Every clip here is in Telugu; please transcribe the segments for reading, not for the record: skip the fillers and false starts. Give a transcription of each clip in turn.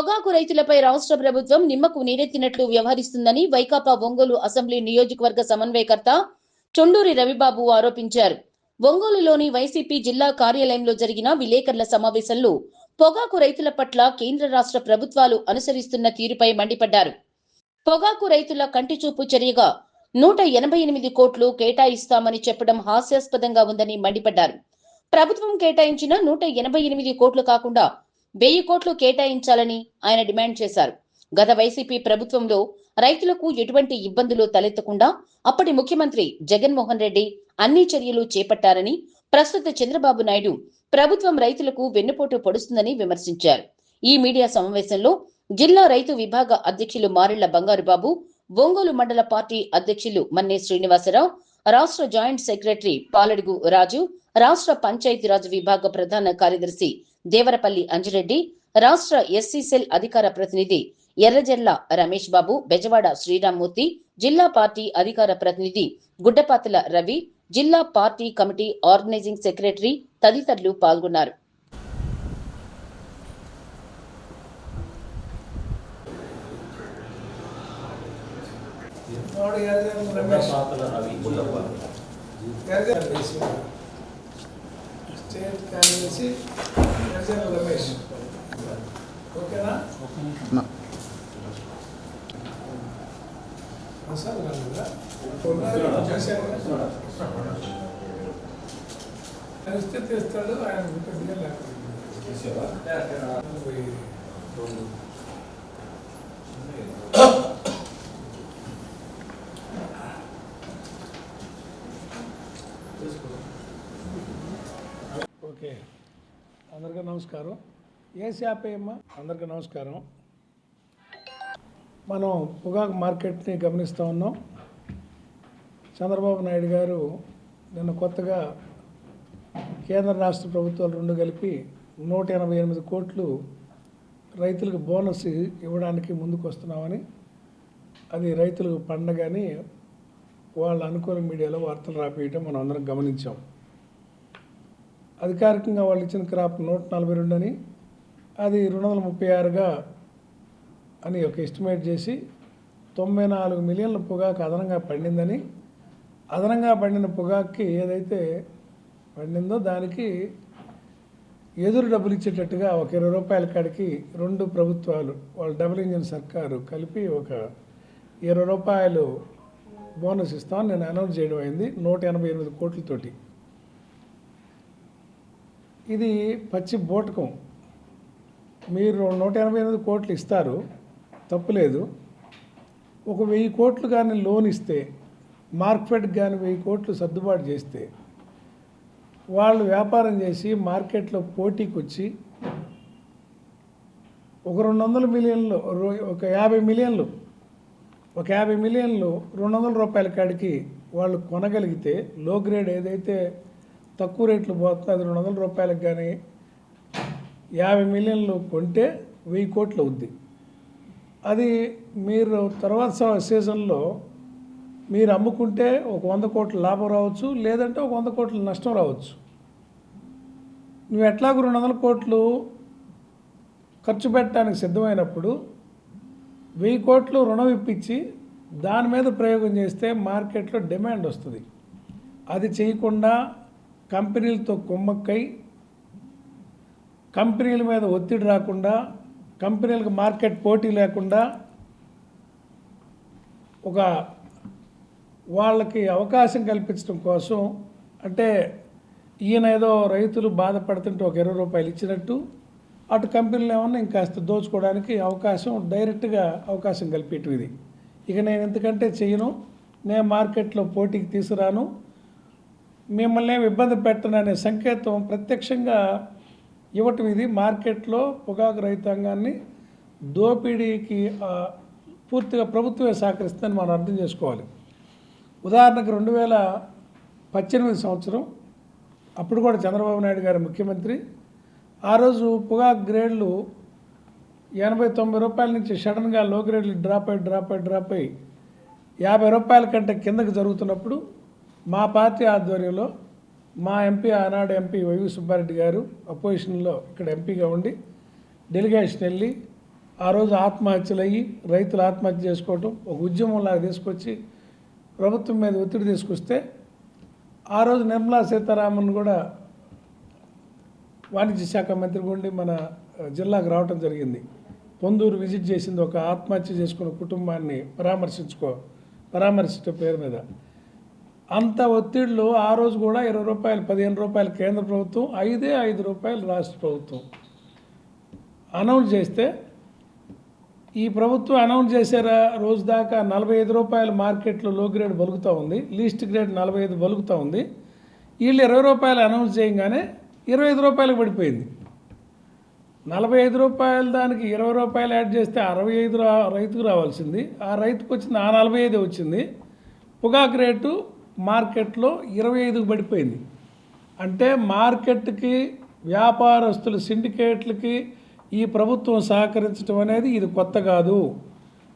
పొగాకు రైతులపై రాష్ట్ర ప్రభుత్వం నిమ్మకు నీరెత్తినట్లు వ్యవహరిస్తుందని వైకాపా ఒంగోలు అసెంబ్లీ నియోజకవర్గ సమన్వయకర్త చొండూరి రవిబాబు ఆరోపించారు. ఒంగోలులోని వైసీపీ జిల్లా కార్యాలయంలో జరిగిన విలేకరుల సమావేశంలో పొగాకు రైతుల పట్ల కేంద్ర రాష్ట్ర ప్రభుత్వాలు అనుసరిస్తున్న తీరుపై మండిపడ్డారు. పొగాకు రైతుల కంటిచూపు చర్యగా 188 కోట్లు కేటాయిస్తామని చెప్పడం హాస్యాస్పదంగా ఉందని మండిపడ్డారు. ప్రభుత్వం కేటాయించిన 188 కోట్లు కాకుండా 1000 కోట్లు కేటాయించాలని ఆయన డిమాండ్ చేశారు. గత వైసీపీ ప్రభుత్వంలో రైతులకు ఎటువంటి ఇబ్బందులు తలెత్తకుండా అప్పటి ముఖ్యమంత్రి జగన్మోహన్ రెడ్డి అన్ని చర్యలు చేపట్టారని, ప్రస్తుత చంద్రబాబు నాయుడు ప్రభుత్వం రైతులకు వెన్నుపోటు పొడుస్తుందని విమర్శించారు. ఈ మీడియా సమావేశంలో జిల్లా రైతు విభాగ అధ్యక్షులు మారెళ్ల బంగారుబాబు, ఒంగోలు మండల పార్టీ అధ్యక్షులు మన్నే శ్రీనివాసరావు, రాష్ట్ర జాయింట్ సెక్రటరీ పాలడుగు రాజు, రాష్ట్ర పంచాయతీరాజ్ విభాగ ప్రధాన కార్యదర్శి దేవరపల్లి అంజిరెడ్డి, రాష్ట్ర ఎస్సీ సెల్ అధికార ప్రతినిధి ఎర్రజెర్ల రమేష్ బాబు, బెజవాడ శ్రీరామ్మూర్తి, జిల్లా పార్టీ అధికార ప్రతినిధి గుడ్డపాతల రవి, జిల్లా పార్టీ కమిటీ ఆర్గనైజింగ్ సెక్రటరీ తదితరులు పాల్గొన్నారు. స్టేట్ కార్యదర్శి రమేష్, ఓకేనా సార్? ఇస్తే తెస్తాడు ఆయన. ఓకే, అందరికీ నమస్కారం. ఏసీఆపేయమ్మా, అందరికీ నమస్కారం. మనం పొగాకు మార్కెట్ని గమనిస్తూ ఉన్నాం. చంద్రబాబు నాయుడు గారు నిన్న కొత్తగా కేంద్ర రాష్ట్ర ప్రభుత్వాలు రెండు కలిపి 188 కోట్లు రైతులకు బోనస్ ఇవ్వడానికి ముందుకు వస్తున్నామని, అది రైతులకు పండగని వాళ్ళ అనుకూల మీడియాలో వార్తలు రాపియటం మనం అందరం గమనించాం. అధికారికంగా వాళ్ళు ఇచ్చిన క్రాప్ 142 అని, అది 236గా అని ఒక ఎస్టిమేట్ చేసి 94 మిలియన్ల పొగాకు అదనంగా పండిందని, అదనంగా పండిన పొగాకుకి ఏదైతే పండిందో దానికి ఎదురు డబ్బులు ఇచ్చేటట్టుగా ఒక 20 రూపాయల కాడికి రెండు ప్రభుత్వాలు, వాళ్ళు డబుల్ ఇంజిన్ సర్కారు కలిపి ఒక 20 రూపాయలు బోనస్ ఇస్తామని నేను అనౌన్స్ చేయడం అయింది 188 కోట్లతోటి. ఇది పచ్చి బోటకం. మీరు 188 కోట్లు ఇస్తారు, తప్పులేదు. ఒక 1000 కోట్లు కానీ లోన్ ఇస్తే, మార్కెట్కి కానీ 1000 కోట్లు సర్దుబాటు చేస్తే, వాళ్ళు వ్యాపారం చేసి మార్కెట్లో పోటీకి వచ్చి ఒక 200 మిలియన్లు, ఒక 50 మిలియన్లు 200 రూపాయల కాడికి వాళ్ళు కొనగలిగితే, లో గ్రేడ్ ఏదైతే తక్కువ రేట్లు పోతుందో అది 200 రూపాయలకు కానీ 50 మిలియన్లు కొంటే 1000 కోట్లు అవుద్ది. అది మీరు తర్వాత సీజన్లో మీరు అమ్ముకుంటే ఒక 100 కోట్ల లాభం రావచ్చు, లేదంటే ఒక 100 కోట్ల నష్టం రావచ్చు. నువ్వు ఎట్లాగో 200 కోట్లు ఖర్చు పెట్టడానికి సిద్ధమైనప్పుడు 1000 కోట్లు రుణం ఇప్పించి దాని మీద ప్రయోగం చేస్తే మార్కెట్లో డిమాండ్ వస్తుంది. అది చేయకుండా కంపెనీలతో కుమ్మక్కై, కంపెనీల మీద ఒత్తిడి రాకుండా, కంపెనీలకు మార్కెట్ పోటీ లేకుండా, ఒక వాళ్ళకి అవకాశం కల్పించడం కోసం, అంటే ఈయన ఏదో రైతులు బాధపడుతుంటే ఒక 20 రూపాయలు ఇచ్చినట్టు, అటు కంపెనీలు ఏమన్నా ఇంకాస్త దోచుకోవడానికి అవకాశం, డైరెక్ట్గా అవకాశం కల్పించడం ఇది. ఇక నేను ఎందుకంటే చెయ్యను, నేను మార్కెట్లో పోటీకి తీసుకురాను, మిమ్మల్ని ఏమి ఇబ్బంది పెట్టననే సంకేతం ప్రత్యక్షంగా ఇవ్వటం ఇది. మార్కెట్లో పొగాకు రైతాంగాన్ని దోపిడీకి పూర్తిగా ప్రభుత్వమే సహకరిస్తుందని మనం అర్థం చేసుకోవాలి. ఉదాహరణకు 2018 సంవత్సరం, అప్పుడు కూడా చంద్రబాబు నాయుడు గారు ముఖ్యమంత్రి. ఆ రోజు పొగాకు గ్రేడ్లు 80-90 రూపాయల నుంచి సడన్గా లో గ్రేడ్లు డ్రాప్ అయ్యి 50 రూపాయల కంటే కిందకి జరుగుతున్నప్పుడు మా పార్టీ ఆధ్వర్యంలో మా ఎంపీ, ఆనాడు ఎంపీ వైవి సుబ్బారెడ్డి గారు అపోజిషన్లో ఇక్కడ ఎంపీగా ఉండి డెలిగేషన్ వెళ్ళి ఆ రోజు ఆత్మహత్యలు అయ్యి రైతులు ఆత్మహత్య చేసుకోవటం ఒక ఉద్యమంలాగా తీసుకొచ్చి ప్రభుత్వం మీద ఒత్తిడి తీసుకొస్తే ఆ రోజు నిర్మలా సీతారామన్ కూడా వాణిజ్య శాఖ మంత్రి ఉండి మన జిల్లాకు రావటం జరిగింది. పొందూరు విజిట్ చేసింది ఒక ఆత్మహత్య చేసుకున్న కుటుంబాన్ని పరామర్శించే పేరు మీద. అంత ఒత్తిడిలో ఆ రోజు కూడా 20 రూపాయలు 15 రూపాయలు కేంద్ర ప్రభుత్వం, 5 రూపాయలు రాష్ట్ర ప్రభుత్వం అనౌన్స్ చేస్తే ఈ ప్రభుత్వం అనౌన్స్ చేసే రోజు దాకా 45 రూపాయల మార్కెట్లో లో గ్రేడ్ బలుగుతూ ఉంది, లీస్ట్ గ్రేడ్ 45 బలుగుతూ ఉంది. వీళ్ళు 20 రూపాయలు అనౌన్స్ చేయగానే 25 రూపాయలకు పడిపోయింది. 45 రూపాయలు దానికి 20 రూపాయలు యాడ్ చేస్తే 65 రైతుకు రావాల్సింది, ఆ రైతుకు వచ్చింది ఆ 45 వచ్చింది. పొగాకు రేటు మార్కెట్లో 25కు పడిపోయింది. అంటే మార్కెట్కి వ్యాపారస్తుల సిండికేట్లకి ఈ ప్రభుత్వం సహకరించడం అనేది ఇది కొత్త కాదు.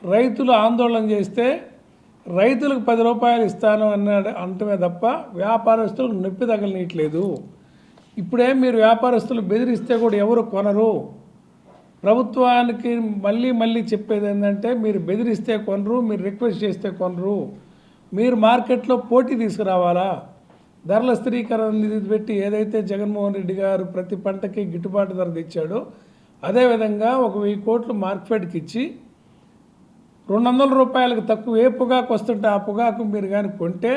రైతులు ఆందోళన చేస్తే రైతులకు 10 రూపాయలు ఇస్తాను అంటమే తప్ప వ్యాపారస్తులకు నొప్పి తగలనీయట్లేదు. ఇప్పుడేం మీరు వ్యాపారస్తులు బెదిరిస్తే కూడా ఎవరు కొనరు. ప్రభుత్వానికి మళ్ళీ చెప్పేది ఏంటంటే మీరు బెదిరిస్తే కొనరు, మీరు రిక్వెస్ట్ చేస్తే కొనరు. మీరు మార్కెట్లో పోటీ తీసుకురావాలా. ధరల స్థిరీకరణ నిధి పెట్టి ఏదైతే జగన్మోహన్ రెడ్డి గారు ప్రతి పంటకి గిట్టుబాటు ధర తెచ్చాడో అదేవిధంగా 1,000 కోట్లు మార్కెట్కి ఇచ్చి 200 రూపాయలకు తక్కువ ఏ పొగాకు వస్తుంటే ఆ పొగాకు మీరు కానీ కొంటే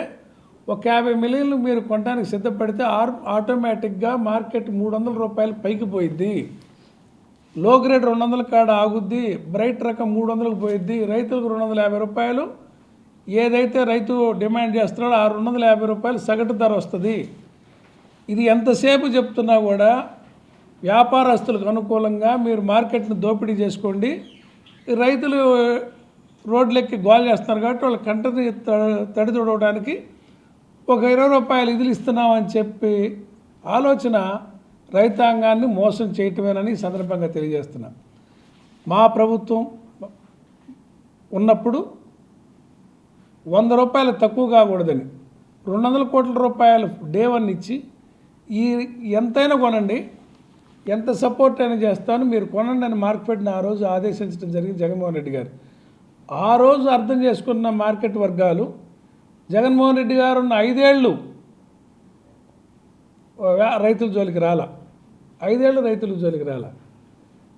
ఒక 50 మిలియన్లు మీరు కొనడానికి సిద్ధపడితే ఆటోమేటిక్గా మార్కెట్ 300 రూపాయలు పైకి పోయిద్ది. లో గ్రేడ్ 200 కాడ ఆగుద్ది, బ్రైట్ రకం 300కు పోయిద్ది. రైతులకు 250 రూపాయలు ఏదైతే రైతు డిమాండ్ చేస్తున్నాడో ఆ 250 రూపాయలు సగటు ధర వస్తుంది. ఇది ఎంతసేపు చెప్తున్నా కూడా వ్యాపారస్తులకు అనుకూలంగా మీరు మార్కెట్ను దోపిడీ చేసుకోండి. రైతులు రోడ్లెక్కి గోల్ చేస్తున్నారు కాబట్టి వాళ్ళ కంటని తడిదొడవడానికి ఒక 20 రూపాయలు ఇదిలు ఇస్తున్నామని చెప్పి ఆలోచన రైతాంగాన్ని మోసం చేయటమేనని సందర్భంగా తెలియజేస్తున్నా. మా ప్రభుత్వం ఉన్నప్పుడు 100 రూపాయలు తక్కువ కాకూడదని 200 కోట్ల రూపాయలు డే 1 ఇచ్చి ఎంతైనా కొనండి, ఎంత సపోర్ట్ అయినా చేస్తాను, మీరు కొనండి అని మార్కెట్ని ఆ రోజు ఆదేశించడం జరిగింది జగన్మోహన్ రెడ్డి గారు. ఆ రోజు అర్థం చేసుకున్న మార్కెట్ వర్గాలు జగన్మోహన్ రెడ్డి గారు ఉన్న 5 ఏళ్ళు రైతుల జోలికి రాలా, 5 ఏళ్ళు రైతుల జోలికి రాలా.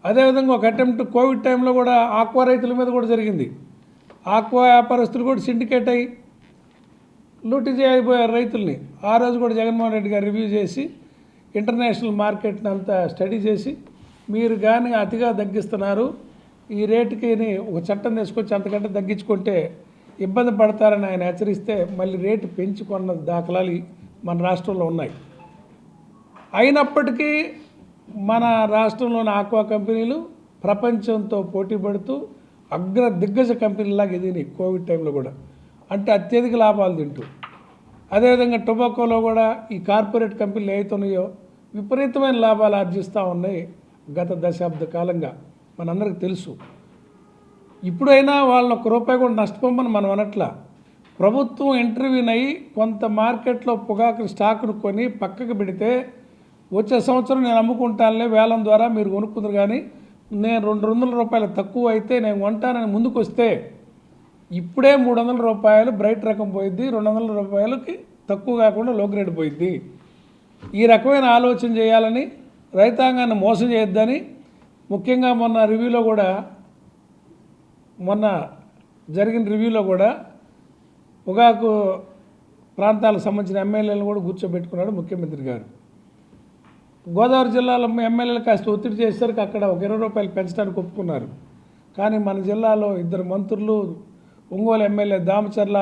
అదేవిధంగా ఒక అటెంప్ట్ కోవిడ్ టైంలో కూడా ఆక్వా రైతుల మీద కూడా జరిగింది. ఆక్వా వ్యాపారస్తులు కూడా సిండికేట్ అయ్యి లూటీ చేయబోయారు రైతుల్ని. ఆ రోజు కూడా జగన్మోహన్ రెడ్డి గారు రివ్యూ చేసి ఇంటర్నేషనల్ మార్కెట్ని అంతా స్టడీ చేసి మీరు కానీ అతిగా తగ్గిస్తున్నారు, ఈ రేటుకి ఒక చట్టం తీసుకొచ్చి అంతకంటే తగ్గించుకుంటే ఇబ్బంది పడతారని ఆయన హెచ్చరిస్తే మళ్ళీ రేటు పెంచుకున్న దాఖలాలు మన రాష్ట్రంలో ఉన్నాయి. అయినప్పటికీ మన రాష్ట్రంలోని ఆక్వా కంపెనీలు ప్రపంచంతో పోటీ పడుతూ దిగ్గజ కంపెనీలాగా ఎదిగినాయి కోవిడ్ టైంలో కూడా, అంటే అత్యధిక లాభాలు తింటూ. అదేవిధంగా టొబాకోలో కూడా ఈ కార్పొరేట్ కంపెనీలు ఏవైతున్నాయో విపరీతమైన లాభాలు ఆర్జిస్తూ ఉన్నాయి గత దశాబ్ద కాలంగా, మనందరికీ తెలుసు. ఇప్పుడైనా వాళ్ళని ₹1 కూడా నష్టపోమని మనం అనట్లా. ప్రభుత్వం ఇంటర్వ్యూన్ అయ్యి కొంత మార్కెట్లో పొగాకు స్టాకును కొని పక్కకు పెడితే వచ్చే సంవత్సరం నేను అమ్ముకుంటానులే వేలం ద్వారా మీరు కొనుక్కుందరు, కానీ నేను 200 రూపాయలు తక్కువ అయితే నేను కొంటానని ముందుకు వస్తే ఇప్పుడే 300 రూపాయలు బ్రైట్ రకం పోయిద్ది, 200 రూపాయలకి తక్కువ కాకుండా లో గ్రేడ్ పోయిద్ది. ఈ రకమైన ఆలోచన చేయాలని, రైతాంగాన్ని మోసం చేయొద్దని ముఖ్యంగా మొన్న జరిగిన రివ్యూలో కూడా పొగాకు ప్రాంతాలకు సంబంధించిన ఎమ్మెల్యేలను కూడా కూర్చోబెట్టుకున్నాడు ముఖ్యమంత్రి గారు. గోదావరి జిల్లాలో ఎమ్మెల్యేలు కాస్త ఒత్తిడి చేసేసరికి అక్కడ ఒక 20 రూపాయలు పెంచడానికి ఒప్పుకున్నారు. కానీ మన జిల్లాలో 2 మంత్రులు, ఒంగోలు ఎమ్మెల్యే దామచర్ల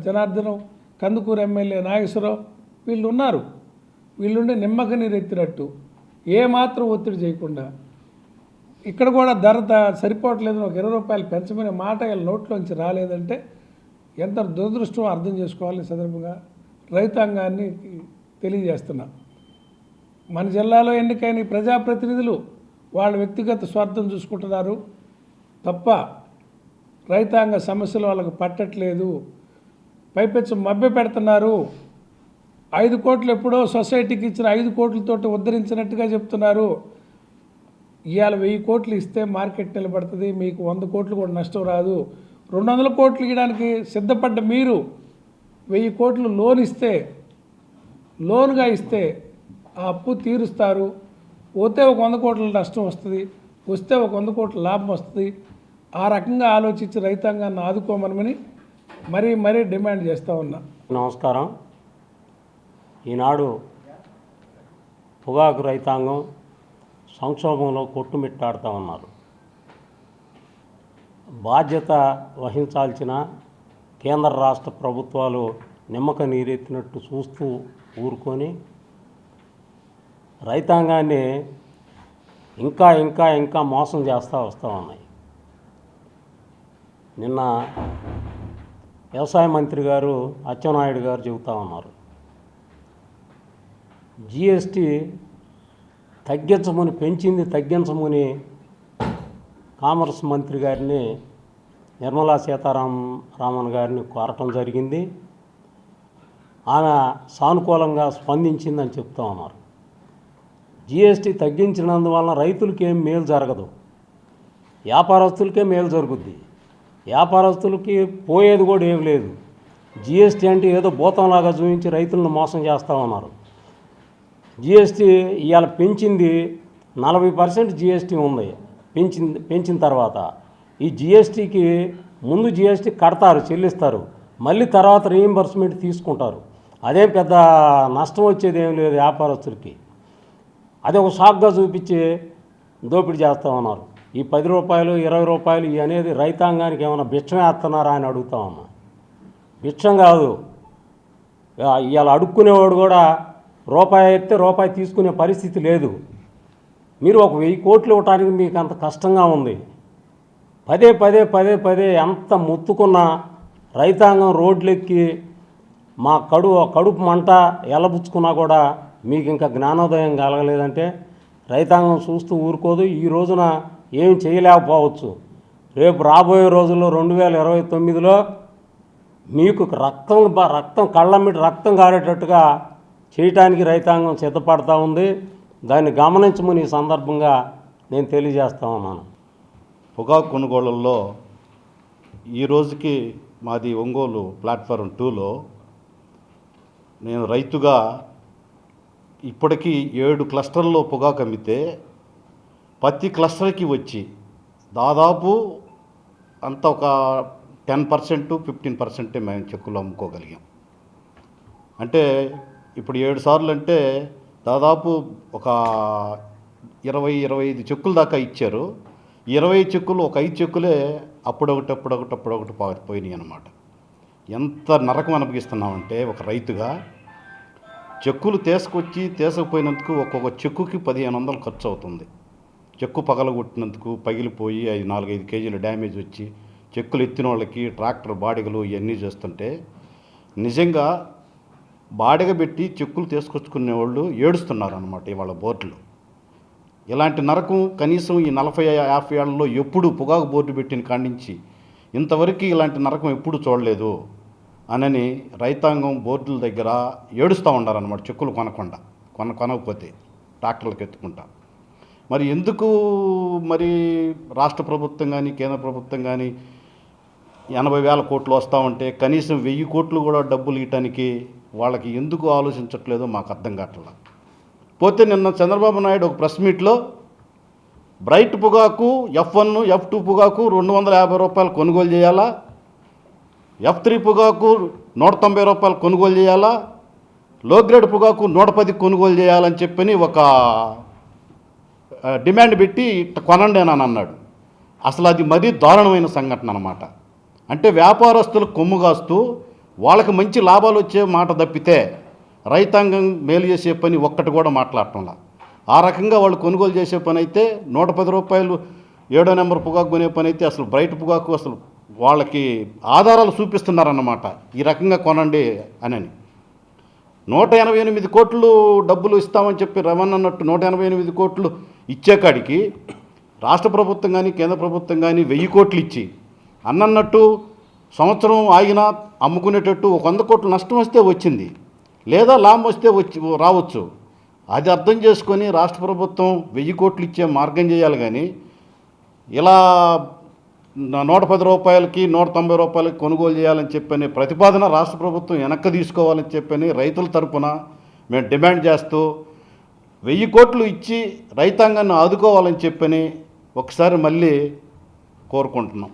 జనార్దనం, కందుకూరు ఎమ్మెల్యే నాగేశ్వరరావు వీళ్ళు ఉన్నారు. వీళ్ళుండి నిమ్మక నీరెత్తినట్టు ఏమాత్రం ఒత్తిడి చేయకుండా ఇక్కడ కూడా ధర సరిపోవట్లేదు, ఒక 20 రూపాయలు పెంచమనే మాట వీళ్ళ నోట్లోంచి రాలేదంటే ఎంత దురదృష్టం అర్థం చేసుకోవాలని సందర్భంగా రైతాంగాన్ని తెలియజేస్తున్నా. మన జిల్లాలో ఎన్నికైన ప్రజాప్రతినిధులు వాళ్ళ వ్యక్తిగత స్వార్థం చూసుకుంటున్నారు తప్ప రైతాంగ సమస్యలు వాళ్ళకు పట్టట్లేదు. పైపెచ్చు మభ్య పెడుతున్నారు. 5 కోట్లు ఎప్పుడో సొసైటీకి ఇచ్చిన 5 కోట్లతోటి ఉద్ధరించినట్టుగా చెప్తున్నారు. ఇవాళ 1000 కోట్లు ఇస్తే మార్కెట్ నిలబడుతుంది, మీకు 100 కోట్లు కూడా నష్టం రాదు. 200 కోట్లు ఇవ్వడానికి సిద్ధపడ్డ మీరు 1000 కోట్లు లోన్గా ఇస్తే ఆ అప్పు తీరుస్తారు. పోతే ఒక 100 కోట్ల నష్టం వస్తుంది, వస్తే ఒక 100 కోట్ల లాభం వస్తుంది. ఆ రకంగా ఆలోచించి రైతాంగాన్ని ఆదుకోమని మరీ డిమాండ్ చేస్తూ ఉన్నా. నమస్కారం. ఈనాడు పొగాకు రైతాంగం సంక్షోభంలో కొట్టుమిట్టాడుతూ ఉన్నారు. బాధ్యత వహించాల్సిన కేంద్ర రాష్ట్ర ప్రభుత్వాలు నిమ్మక నీరెత్తినట్టు చూస్తూ ఊరుకొని రైతాంగాన్ని ఇంకా మోసం చేస్తూ వస్తూ ఉన్నాయి. నిన్న వ్యవసాయ మంత్రి గారు అచ్చెన్నాయుడు గారు చెబుతూ ఉన్నారు, జిఎస్టీ తగ్గించమని కామర్స్ మంత్రి గారిని నిర్మలా సీతారామన్ గారిని కోరటం జరిగింది. ఆమె సానుకూలంగా స్పందించిందని చెప్తూ ఉన్నారు. జిఎస్టీ తగ్గించినందువలన రైతులకి ఏం మేలు జరగదు, వ్యాపారస్తులకే మేలు జరుగుద్ది. వ్యాపారస్తులకి పోయేది కూడా ఏం లేదు. జిఎస్టీ అంటే ఏదో భూతంలాగా చూపించి రైతులను మోసం చేస్తూ ఉన్నారు. జిఎస్టీ ఇవాళ పెంచింది 40% జిఎస్టీ ఉంది. పెంచిన తర్వాత ఈ జిఎస్టీకి ముందు జిఎస్టీ కడతారు, చెల్లిస్తారు, మళ్ళీ తర్వాత రీయింబర్స్మెంట్ తీసుకుంటారు. అదేం పెద్ద నష్టం వచ్చేది ఏం లేదు వ్యాపారస్తులకి. అదే ఒక షాక్గా చూపించి దోపిడీ చేస్తూ ఉన్నారు. ఈ 10 రూపాయలు 20 రూపాయలు ఇవి అనేది రైతాంగానికి ఏమైనా భిక్షం వేస్తున్నారా అని అడుగుతా ఉన్నా. భిక్షం కాదు. ఇవాళ అడుక్కునేవాడు కూడా రూపాయి అయితే రూపాయి తీసుకునే పరిస్థితి లేదు. మీరు ఒక 1000 కోట్లు ఇవ్వటానికి మీకు అంత కష్టంగా ఉంది. పదే ఎంత మొత్తుకున్నా రైతాంగం రోడ్లెక్కి మా కడుపు మంట ఎలబుచ్చుకున్నా కూడా మీకు ఇంకా జ్ఞానోదయం కలగలేదంటే రైతాంగం చూస్తూ ఊరుకోదు. ఈ రోజున ఏం చేయలేకపోవచ్చు. రేపు రాబోయే రోజుల్లో 2029లో మీకు రక్తం కళ్ళమిటి రక్తం కారేటట్టుగా చేయటానికి రైతాంగం సిద్ధపడతా ఉంది. దాన్ని గమనించమని ఈ సందర్భంగా నేను తెలియజేస్తా ఉన్నాను. పొగాకు కొనుగోళ్లలో ఈ రోజుకి మాది ఒంగోలు ప్లాట్ఫారం 2లో నేను రైతుగా ఇప్పటికీ 7 క్లస్టర్లో పొగాకు అమ్మితే ప్రతి క్లస్టర్కి వచ్చి దాదాపు అంత ఒక 10% 15% మేము చెక్కులు అమ్ముకోగలిగాం. అంటే ఇప్పుడు 7 సార్లు అంటే దాదాపు ఒక 20-25 చెక్కుల దాకా ఇచ్చారు. 20 చెక్కులు ఒక 5 చెక్కులే అప్పుడొకటి పోయినాయి అన్నమాట. ఎంత నరకం అనిపిస్తున్నామంటే ఒక రైతుగా చెక్కులు తీసుకుపోయినందుకు ఒక్కొక్క చెక్కుకి 1500 ఖర్చు అవుతుంది. చెక్కు పగలగొట్టినందుకు పగిలిపోయి 4-5 కేజీలు డ్యామేజ్ వచ్చి చెక్కులు ఎత్తిన వాళ్ళకి ట్రాక్టర్ బాడిగలు ఇవన్నీ చేస్తుంటే నిజంగా బాడిగ పెట్టి చెక్కులు తీసుకొచ్చుకునే వాళ్ళు ఏడుస్తున్నారు అన్నమాట ఇవాళ బోర్డులు. ఇలాంటి నరకం కనీసం ఈ 40-50 ఏళ్లలో ఎప్పుడు పొగాకు బోర్డు పెట్టిన కాడించి ఇంతవరకు ఇలాంటి నరకం ఎప్పుడు చూడలేదు అనని రైతాంగం బోర్డుల దగ్గర ఏడుస్తూ ఉన్నారన్నమాట. చెక్కులు కొనకపోతే ట్రాక్టర్లకు ఎత్తుకుంటా. మరి ఎందుకు రాష్ట్ర ప్రభుత్వం కానీ కేంద్ర ప్రభుత్వం కానీ 80,000 కోట్లు వస్తూ ఉంటే కనీసం 1000 కోట్లు కూడా డబ్బులు ఇవ్వటానికి వాళ్ళకి ఎందుకు ఆలోచించట్లేదో మాకు అర్థం కావట్లేదు. పోతే నిన్న చంద్రబాబు నాయుడు ఒక ప్రెస్ మీట్లో బ్రైట్ పొగాకు F1 F2 పొగాకు 250 రూపాయలు కొనుగోలు చేయాలా, F3 పొగాకు 190 రూపాయలు కొనుగోలు చేయాలా, లో గ్రేడ్ పొగాకు 110 కొనుగోలు చేయాలని చెప్పని ఒక డిమాండ్ పెట్టి కొనండి అని అన్నాడు. అసలు అది మరీ దారుణమైన సంఘటన అన్నమాట. అంటే వ్యాపారస్తులకు కొమ్ము కాస్తూ వాళ్ళకి మంచి లాభాలు వచ్చే మాట తప్పితే రైతాంగం మేలు చేసే పని ఒక్కటి కూడా మాట్లాడటంలా. ఆ రకంగా వాళ్ళు కొనుగోలు చేసే పని అయితే 110 రూపాయలు 7వ నెంబర్ పొగాకు కొనే పని అయితే అసలు బ్రైట్ పొగాకు అసలు వాళ్ళకి ఆధారాలు చూపిస్తున్నారన్నమాట. ఈ రకంగా కొనండి అని 188 కోట్లు డబ్బులు ఇస్తామని చెప్పి రవణ్ అన్నట్టు 188 కోట్లు ఇచ్చే కాడికి రాష్ట్ర ప్రభుత్వం కానీ కేంద్ర ప్రభుత్వం కానీ 1000 కోట్లు ఇచ్చి అన్నట్టు సంవత్సరం ఆగినా అమ్ముకునేటట్టు ఒక 100 కోట్లు నష్టం వస్తే వచ్చింది, లేదా లాభం వస్తే రావచ్చు. అది అర్థం చేసుకొని రాష్ట్ర ప్రభుత్వం 1000 కోట్లు ఇచ్చే మార్గం చేయాలి. కానీ ఇలా 110 రూపాయలకి 190 రూపాయలకి కొనుగోలు చేయాలని చెప్పని ప్రతిపాదన రాష్ట్ర ప్రభుత్వం వెనక్కి తీసుకోవాలని చెప్పని రైతుల తరపున మేము డిమాండ్ చేస్తూ 1000 కోట్లు ఇచ్చి రైతాంగాన్ని ఆదుకోవాలని చెప్పని ఒకసారి మళ్ళీ కోరుకుంటున్నాం.